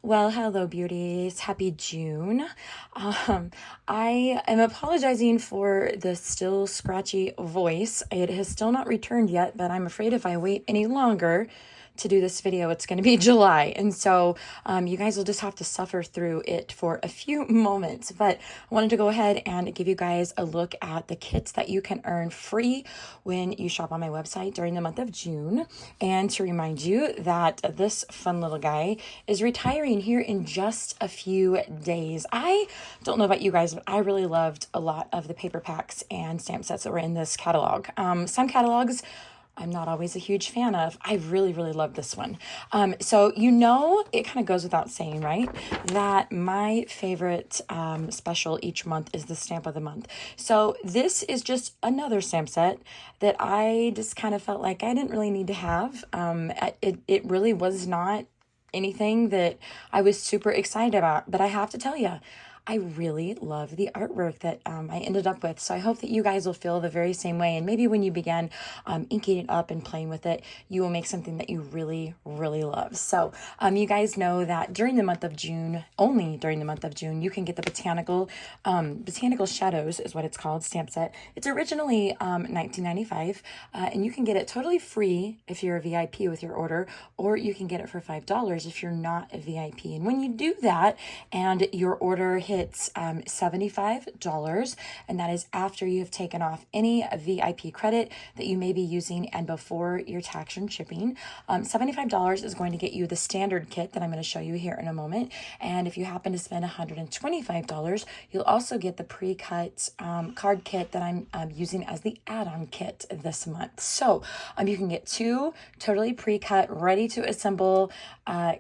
Well, hello, beauties. Happy June. I am apologizing for the still scratchy voice. It has still not returned yet, but I'm afraid if I wait any longer to do this video, it's going to be July. And so you guys will just have to suffer through it for a few moments. But I wanted to go ahead and give you guys a look at the kits that you can earn free when you shop on my website during the month of June. And to remind you that this fun little guy is retiring here in just a few days. I don't know about you guys, but I really loved a lot of the paper packs and stamp sets that were in this catalog. Some catalogs I'm not always a huge fan of. I really, really love this one. So it kind of goes without saying, right? That my favorite special each month is the stamp of the month. So this is just another stamp set that I just kind of felt like I didn't really need to have. It really was not anything that I was super excited about, but I have to tell you, I really love the artwork that I ended up with. So I hope that you guys will feel the very same way. And maybe when you begin inking it up and playing with it, you will make something that you really, really love. So you guys know that during the month of June, only during the month of June, you can get the Botanical Shadows is what it's called, stamp set. It's originally $19.95 and you can get it totally free if you're a VIP with your order, or you can get it for $5 if you're not a VIP. And when you do that and your order hits $75, and that is after you have taken off any VIP credit that you may be using and before your tax and shipping. $75 is going to get you the standard kit that I'm going to show you here in a moment. And if you happen to spend $125, you'll also get the pre-cut card kit that I'm using as the add-on kit this month. So you can get two totally pre-cut, ready to assemble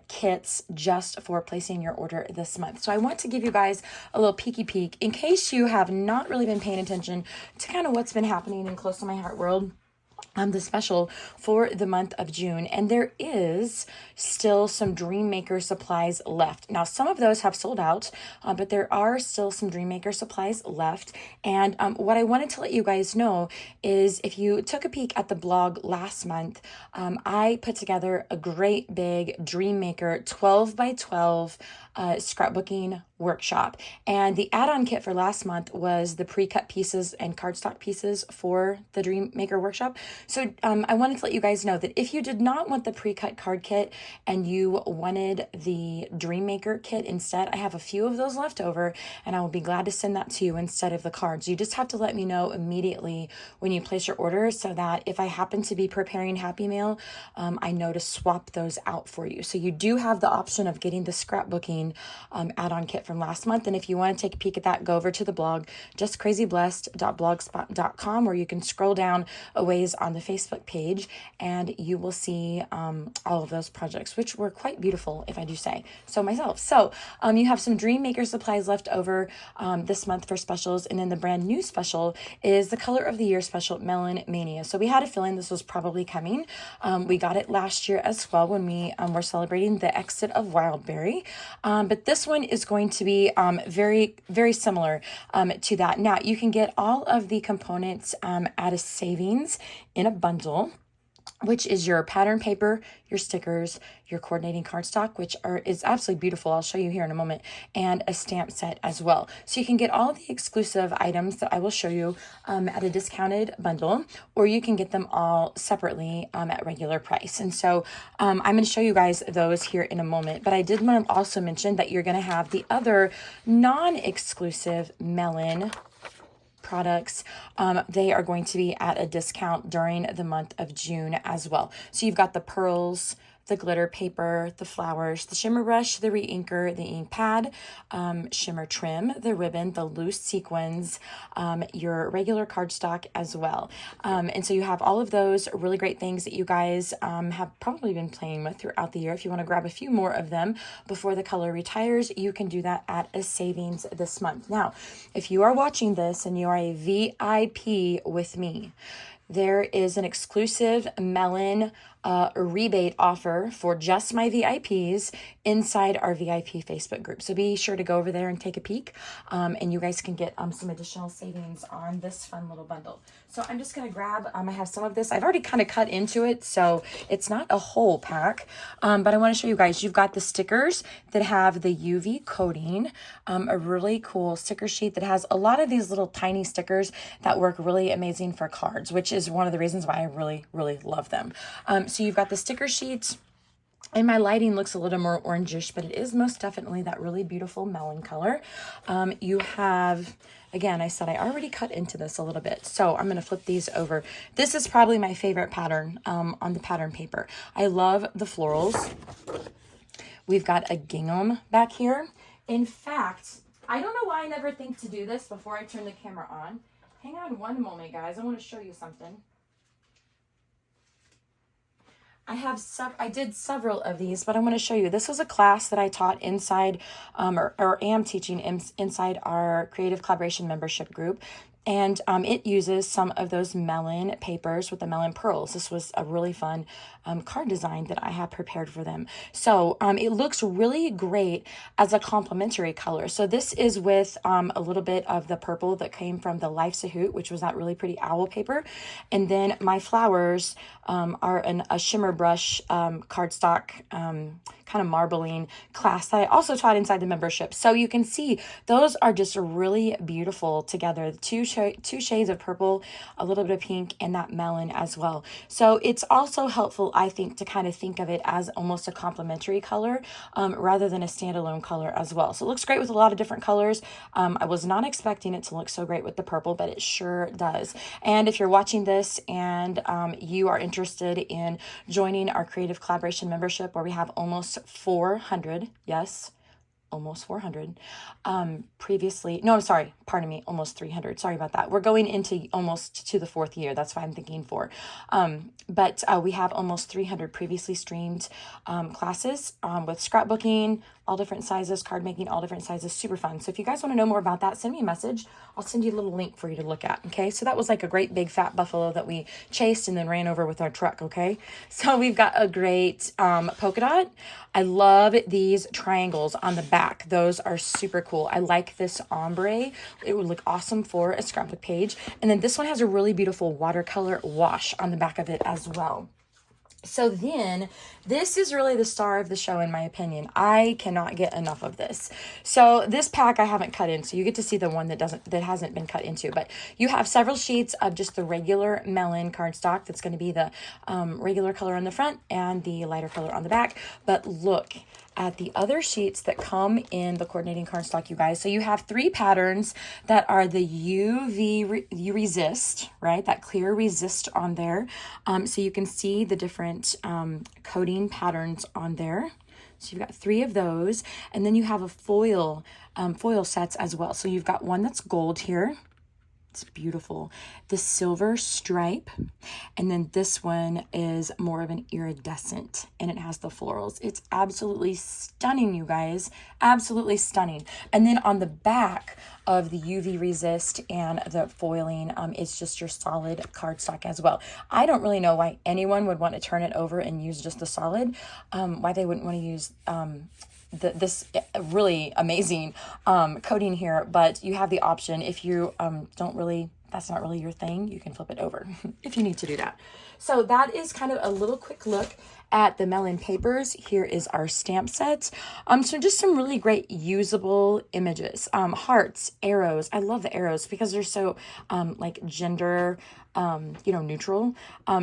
kits just for placing your order this month. So I want to give you guys a little peeky peek in case you have not really been paying attention to kind of what's been happening in Close to My Heart world. The special for the month of June, and there is still some Dream Maker supplies left. Now, some of those have sold out, but there are still some Dream Maker supplies left. And what I wanted to let you guys know is if you took a peek at the blog last month, I put together a great big Dream Maker 12 by 12 scrapbooking workshop. And the add-on kit for last month was the pre-cut pieces and cardstock pieces for the Dream Maker workshop. So I wanted to let you guys know that if you did not want the pre-cut card kit and you wanted the Dream Maker kit instead, I have a few of those left over and I will be glad to send that to you instead of the cards. You just have to let me know immediately when you place your order so that if I happen to be preparing Happy Mail, I know to swap those out for you. So you do have the option of getting the scrapbooking add-on kit from last month. And if you want to take a peek at that, go over to the blog, justcrazyblessed.blogspot.com, where you can scroll down a ways on the Facebook page and you will see all of those projects, which were quite beautiful, if I do say so myself. So you have some Dream Maker supplies left over this month for specials. And then the brand new special is the Color of the Year special, Melon Mania. So we had a feeling this was probably coming. We got it last year as well when we were celebrating the exit of Wildberry. But this one is going to be very, very similar to that. Now, you can get all of the components at a savings in a bundle, which is your pattern paper, your stickers, your coordinating cardstock, which is absolutely beautiful. I'll show you here in a moment, and a stamp set as well. So you can get all the exclusive items that I will show you at a discounted bundle, or you can get them all separately at regular price. And so I'm going to show you guys those here in a moment, but I did want to also mention that you're going to have the other non-exclusive Melon products. They are going to be at a discount during the month of June as well. So you've got the pearls, the glitter paper, the flowers, the shimmer brush, the re-inker, the ink pad, shimmer trim, the ribbon, the loose sequins, your regular cardstock as well. And so you have all of those really great things that you guys have probably been playing with throughout the year. If you want to grab a few more of them before the color retires, you can do that at a savings this month. Now, if you are watching this and you are a VIP with me, there is an exclusive Melon a rebate offer for just my VIPs inside our VIP Facebook group. So be sure to go over there and take a peek, and you guys can get some additional savings on this fun little bundle. So I'm just going to grab, I have some of this. I've already kind of cut into it, so it's not a whole pack, but I want to show you guys. You've got the stickers that have the UV coating, a really cool sticker sheet that has a lot of these little tiny stickers that work really amazing for cards, which is one of the reasons why I really, really love them. So you've got the sticker sheets, and my lighting looks a little more orangish, but it is most definitely that really beautiful melon color. You have, again, I said I already cut into this a little bit, so I'm going to flip these over. This is probably my favorite pattern on the pattern paper. I love the florals. We've got a gingham back here. In fact, I don't know why I never think to do this before I turn the camera on. Hang on one moment, guys. I want to show you something. I did several of these, but I'm going to show you. This was a class that I taught inside, or am teaching inside our Creative Collaboration membership group. And it uses some of those melon papers with the melon pearls. This was a really fun card design that I have prepared for them. So it looks really great as a complementary color. So this is with a little bit of the purple that came from the Life Sahoot, which was that really pretty owl paper. And then my flowers are a shimmer brush cardstock kind of marbling class that I also taught inside the membership. So you can see those are just really beautiful together. Two shades of purple, a little bit of pink, and that melon as well. So it's also helpful, I think, to kind of think of it as almost a complementary color rather than a standalone color as well. So it looks great with a lot of different colors. I was not expecting it to look so great with the purple, but it sure does. And if you're watching this and you are interested in joining our Creative Collaboration membership, where we have almost 400, yes, almost 400, previously, no, I'm sorry, pardon me, almost 300, sorry about that. We're going into almost to the 4th year, that's why I'm thinking 4. But we have almost 300 previously streamed classes with scrapbooking, all different sizes, card making, all different sizes, super fun. So if you guys want to know more about that, send me a message. I'll send you a little link for you to look at, okay? So that was like a great big fat buffalo that we chased and then ran over with our truck, okay? So we've got a great polka dot. I love these triangles on the back. Those are super cool. I like this ombre. It would look awesome for a scrapbook page. And then this one has a really beautiful watercolor wash on the back of it as well. So then this is really the star of the show, in my opinion. I cannot get enough of this. So this pack I haven't cut in, so you get to see the one that hasn't been cut into, but you have several sheets of just the regular melon cardstock. That's going to be the regular color on the front and the lighter color on the back. But look at the other sheets that come in the coordinating cardstock, you guys. So you have 3 patterns that are the UV resist, right? That clear resist on there. So you can see the different coating patterns on there. So you've got 3 of those, and then you have a foil sets as well. So you've got one that's gold here. It's beautiful. The silver stripe. And then this one is more of an iridescent, and it has the florals. It's absolutely stunning, you guys. Absolutely stunning. And then on the back of the UV resist and the foiling, it's just your solid cardstock as well. I don't really know why anyone would want to turn it over and use just the solid, why they wouldn't want to use this really amazing coating here, but you have the option. If you that's not really your thing, you can flip it over if you need to do that. So that is kind of a little quick look at the melon papers. Here is our stamp set. So just some really great usable images. Hearts, arrows. I love the arrows because they're so like gender neutral.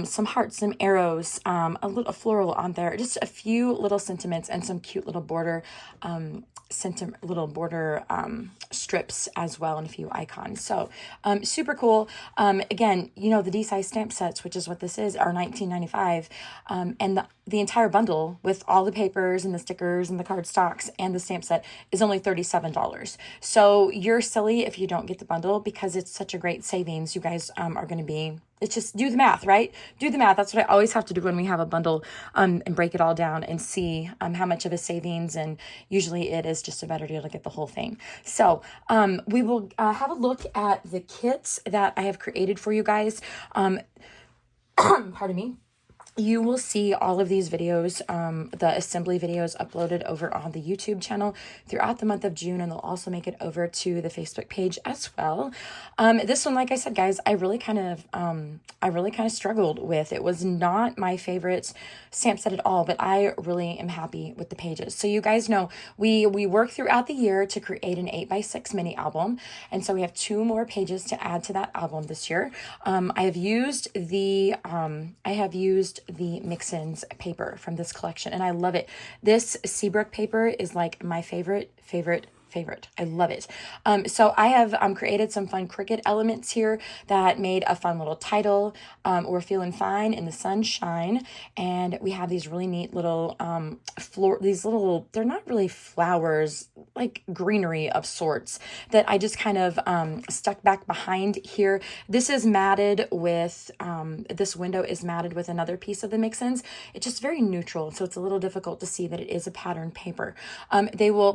Some hearts, some arrows, a little floral on there, just a few little sentiments and some cute little border strips as well, and a few icons. So super cool. Again, the D-size stamp sets, which is what this is, are $19.95, and the entire bundle with all the papers and the stickers and the cardstocks and the stamp set is only $37. So you're silly if you don't get the bundle, because it's such a great savings. You guys are going to be, it's just do the math, right? Do the math. That's what I always have to do when we have a bundle, and break it all down and see how much of a savings. And usually it is just a better deal to get the whole thing. So we will have a look at the kits that I have created for you guys. Pardon me. you will see all of these videos, the assembly videos uploaded over on the YouTube channel throughout the month of June, and they'll also make it over to the Facebook page as well. This one, like I said, guys, I really kind of struggled with. It was not my favorite stamp set at all, but I really am happy with the pages. So you guys know we work throughout the year to create an 8x6 mini album, and so we have 2 more pages to add to that album this year. I have used the mix-ins paper from this collection, and I love it. This Seabrook paper is like my favorite. I love it. So I have created some fun Cricut elements here that made a fun little title. We're feeling fine in the sunshine, and we have these really neat little they're not really flowers, like greenery of sorts that I just kind of stuck back behind here. This is matted with, this window is matted with another piece of the mix-ins. It's just very neutral, so it's a little difficult to see that it is a pattern paper.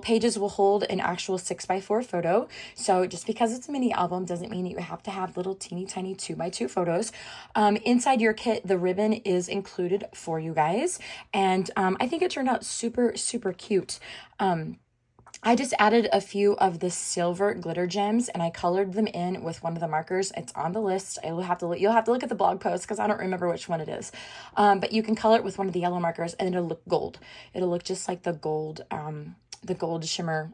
Pages will hold an actual 6x4 photo. So just because it's a mini album doesn't mean that you have to have little teeny tiny 2x2 photos. Inside your kit, the ribbon is included for you guys. And I think it turned out super, super cute. I just added a few of the silver glitter gems, and I colored them in with one of the markers. It's on the list. You'll have to look at the blog post because I don't remember which one it is. But you can color it with one of the yellow markers, and it'll look gold. It'll look just like the gold shimmer.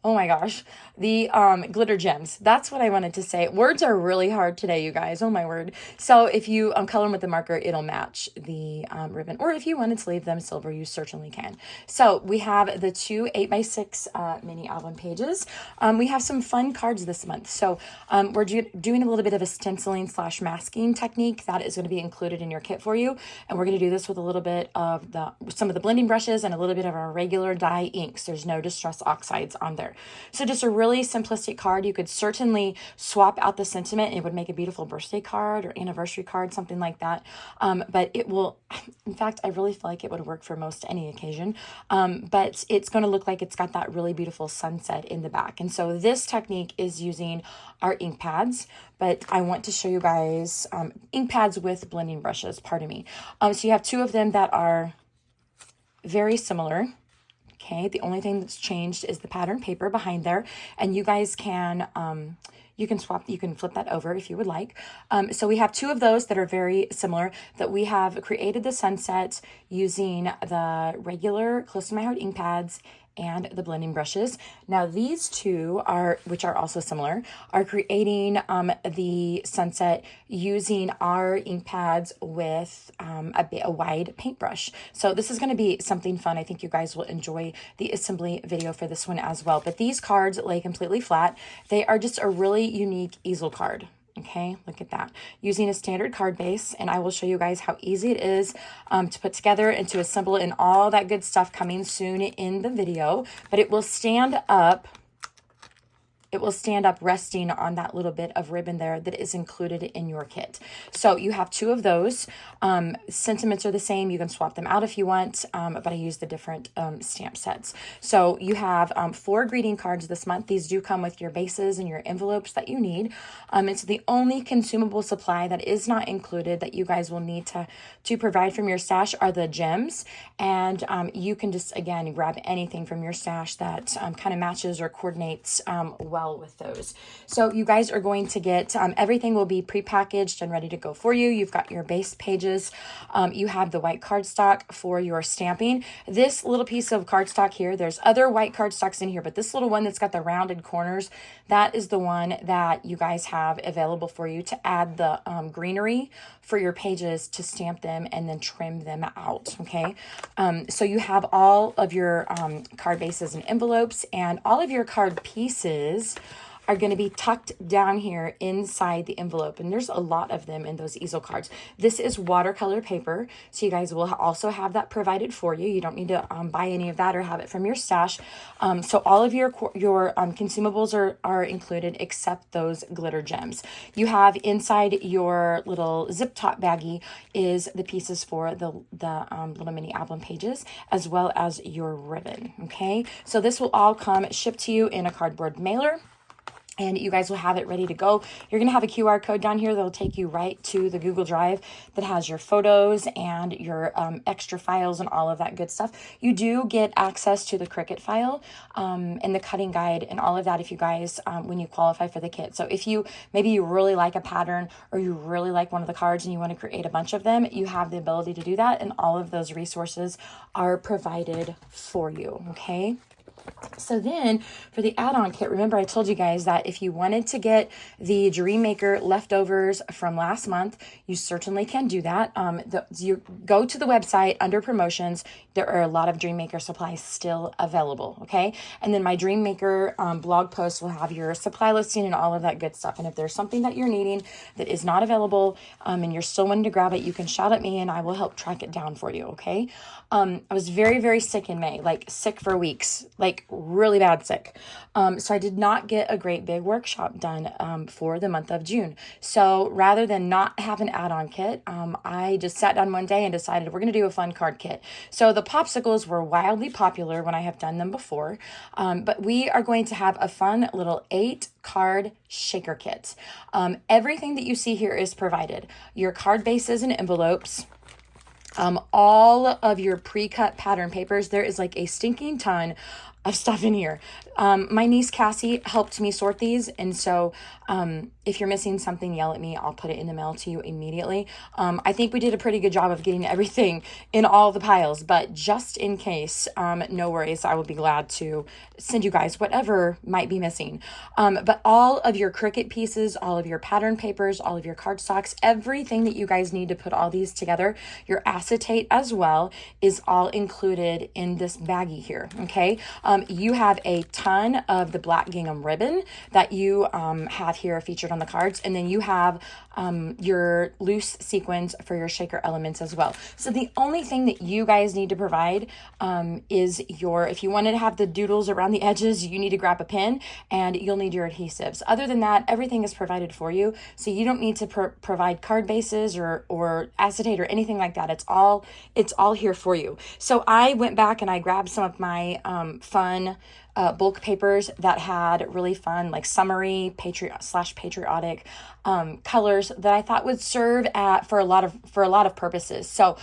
Oh my gosh, the glitter gems. That's what I wanted to say. Words are really hard today, you guys. Oh my word. So if you color them with the marker, it'll match the ribbon. Or if you wanted to leave them silver, you certainly can. So we have the 2 8x6 mini album pages. We have some fun cards this month. So we're doing a little bit of a stenciling / masking technique that is going to be included in your kit for you. And we're going to do this with a little bit of some of the blending brushes and a little bit of our regular dye inks. There's no distress oxides on there. So just a really simplistic card. You could certainly swap out the sentiment. It would make a beautiful birthday card or anniversary card, something like that. But it will, in fact, I really feel like it would work for most any occasion. But it's going to look like it's got that really beautiful sunset in the back. And so this technique is using our ink pads, but I want to show you guys ink pads with blending brushes, pardon me. So you have 2 of them that are very similar. Okay, the only thing that's changed is the pattern paper behind there, and you guys can you can flip that over if you would like. So we have 2 of those that are very similar that we have created the sunset using the regular Close to My Heart ink pads and the blending brushes. Now these 2 which are also similar, are creating the sunset using our ink pads with a wide paintbrush. So this is going to be something fun. I think you guys will enjoy the assembly video for this one as well. But these cards lay completely flat. They are just a really unique easel card. Okay, look at that. Using a standard card base, and I will show you guys how easy it is to put together and to assemble and all that good stuff coming soon in the video. But it will stand up. It will stand up resting on that little bit of ribbon there that is included in your kit. So you have 2 of those. Sentiments are the same. You can swap them out if you want, but I use the different stamp sets. So you have 4 greeting cards this month. These do come with your bases and your envelopes that you need. It's the only consumable supply that is not included that you guys will need to provide from your stash are the gems. And you can just, again, grab anything from your stash that kind of matches or coordinates well with those. So you guys are going to get everything will be prepackaged and ready to go for you. You've got your base pages. You have the white cardstock for your stamping. This little piece of cardstock here, there's other white cardstocks in here, but this little one that's got the rounded corners, that is the one that you guys have available for you to add the greenery for your pages to stamp them and then trim them out. Okay. So you have all of your card bases and envelopes, and all of your card pieces are going to be tucked down here inside the envelope. And there's a lot of them in those easel cards. This is watercolor paper, so you guys will also have that provided for you. You don't need to buy any of that or have it from your stash. So all of your consumables are included except those glitter gems. You have inside your little zip top baggie is the pieces for the little mini album pages, as well as your ribbon. Okay, so this will all come shipped to you in a cardboard mailer. and you guys will have it ready to go. You're going to have a QR code down here that'll take you right to the Google Drive that has your photos and your extra files and all of that good stuff. You do get access to the Cricut file and the cutting guide and all of that if you guys, when you qualify for the kit. So if maybe you really like a pattern or you really like one of the cards and you want to create a bunch of them, you have the ability to do that, and all of those resources are provided for you, okay? So then for the add-on kit, remember I told you guys that if you wanted to get the Dream Maker leftovers from last month, you certainly can do that. You go to the website under promotions. There are a lot of Dream Maker supplies still available, okay? And then my Dream Maker blog post will have your supply listing and all of that good stuff. And if there's something that you're needing that is not available and you're still wanting to grab it, you can shout at me and I will help track it down for you, okay? I was very, very sick in May, like sick for weeks, like really bad sick. So I did not get a great big workshop done for the month of June. So rather than not have an add-on kit, I just sat down one day and decided we're going to do a fun card kit. So the popsicles were wildly popular when I have done them before, but we are going to have a fun little 8-card shaker kit. Everything that you see here is provided. Your card bases and envelopes, all of your pre-cut pattern papers. There is like a stinking ton of stuff in here. My niece Cassie helped me sort these, and so if you're missing something, yell at me. I'll put it in the mail to you immediately. I think we did a pretty good job of getting everything in all the piles, but just in case, no worries. I will be glad to send you guys whatever might be missing. But all of your Cricut pieces, all of your pattern papers, all of your cardstocks, everything that you guys need to put all these together, your acetate as well, is all included in this baggie here, okay? You have a ton of the black gingham ribbon that you have here featured on the cards, and then you have your loose sequins for your shaker elements as well. So the only thing that you guys need to provide is if you wanted to have the doodles around the edges, you need to grab a pen and you'll need your adhesives. Other than that, everything is provided for you. So you don't need to provide card bases or acetate or anything like that. It's all here for you. So I went back and I grabbed some of my fun bulk papers that had really fun, like summery patriotic colors that I thought would serve for a lot of purposes. So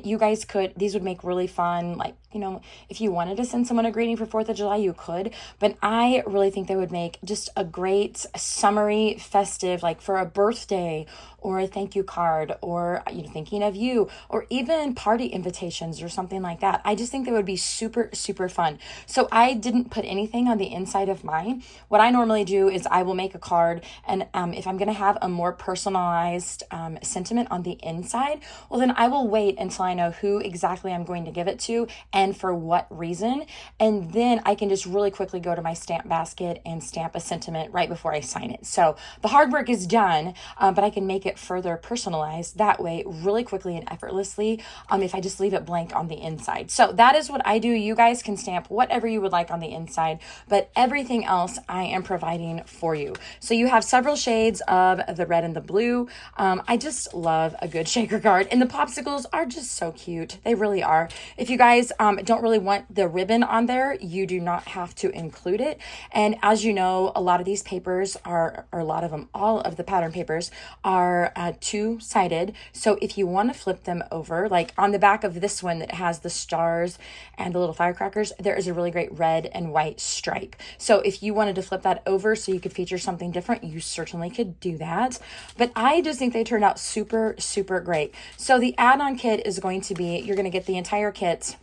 you guys these would make really fun, like, you know, if you wanted to send someone a greeting for 4th of July, you could, but I really think they would make just a great summery festive, like for a birthday or a thank you card, or, you know, thinking of you, or even party invitations or something like that. I just think they would be super, super fun. So I didn't put anything on the inside of mine. What I normally do is I will make a card, and if I'm going to have a more personalized sentiment on the inside, well, then I will wait until I know who exactly I'm going to give it to and for what reason. And then I can just really quickly go to my stamp basket and stamp a sentiment right before I sign it. So the hard work is done, but I can make it further personalized that way really quickly and effortlessly if I just leave it blank on the inside. So that is what I do. You guys can stamp whatever you would like on the inside, but everything else I am providing for you. So you have several shades of the red and the blue. I just love a good shaker card, and the popsicles are just so cute. They really are. If you guys don't really want the ribbon on there, you do not have to include it. And as you know, a lot of these papers all of the pattern papers are two-sided. So if you want to flip them over, like on the back of this one that has the stars and the little firecrackers, there is a really great red and white stripe. So if you wanted to flip that over so you could feature something different, you certainly could do that. But I just think they turned out super, super great. So the add-on kit is going to be, you're going to get the entire kit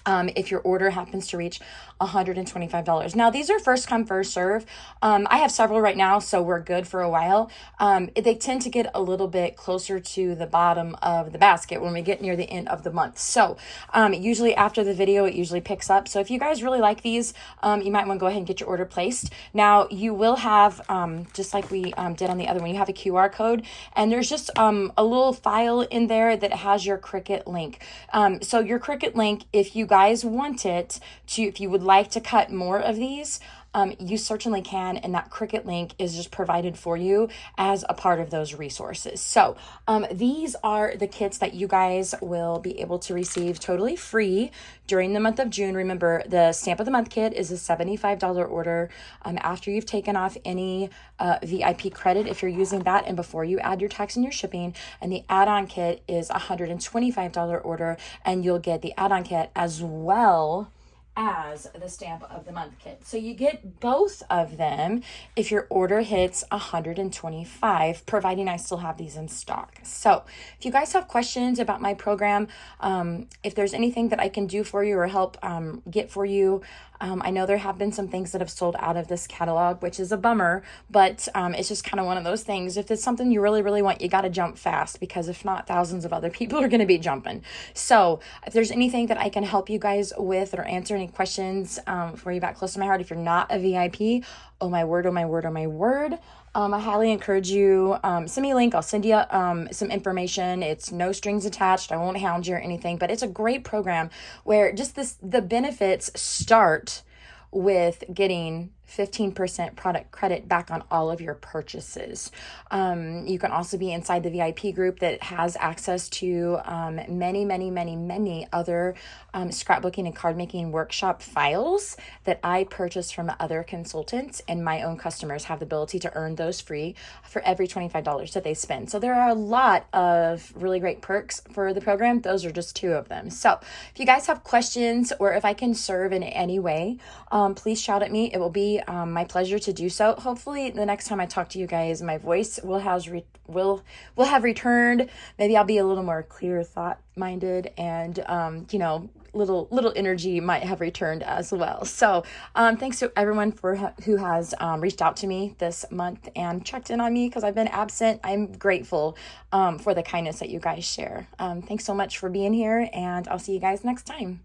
if your order happens to reach $125. Now, these are first come, first serve. I have several right now, so we're good for a while. They tend to get a little bit closer to the bottom of the basket when we get near the end of the month. So usually after the video, it usually picks up. So if you guys really like these, you might want to go ahead and get your order placed. Now, you will have, just like we did on the other one, you have a QR code, and there's just a little file in there that has your Cricut link. So your Cricut link, if you guys want it to, if you would like to cut more of these, you certainly can. And that Cricut link is just provided for you as a part of those resources. So these are the kits that you guys will be able to receive totally free during the month of June. Remember, the Stamp of the Month kit is a $75 order after you've taken off any VIP credit if you're using that, and before you add your tax and your shipping. And the add-on kit is a $125 order, and you'll get the add-on kit as well as the Stamp of the Month kit. So you get both of them if your order hits 125, providing I still have these in stock. So if you guys have questions about my program, if there's anything that I can do for you or help get for you, I know there have been some things that have sold out of this catalog, which is a bummer, but it's just kind of one of those things. If it's something you really, really want, you got to jump fast, because if not, thousands of other people are going to be jumping. So if there's anything that I can help you guys with or answer any questions for you back close to my heart, if you're not a VIP, oh my word, oh my word, oh my word. I highly encourage you, send me a link. I'll send you some information. It's no strings attached. I won't hound you or anything, but it's a great program where just the benefits start with getting 15% product credit back on all of your purchases. You can also be inside the VIP group that has access to many other scrapbooking and card making workshop files that I purchase from other consultants, and my own customers have the ability to earn those free for every $25 that they spend. So there are a lot of really great perks for the program. Those are just two of them. So if you guys have questions or if I can serve in any way, please shout at me. It will be my pleasure to do so. Hopefully the next time I talk to you guys, my voice will have returned. Maybe I'll be a little more clear thought minded, and little energy might have returned as well. So thanks to everyone who has reached out to me this month and checked in on me because I've been absent. I'm grateful for the kindness that you guys share. Thanks so much for being here, and I'll see you guys next time.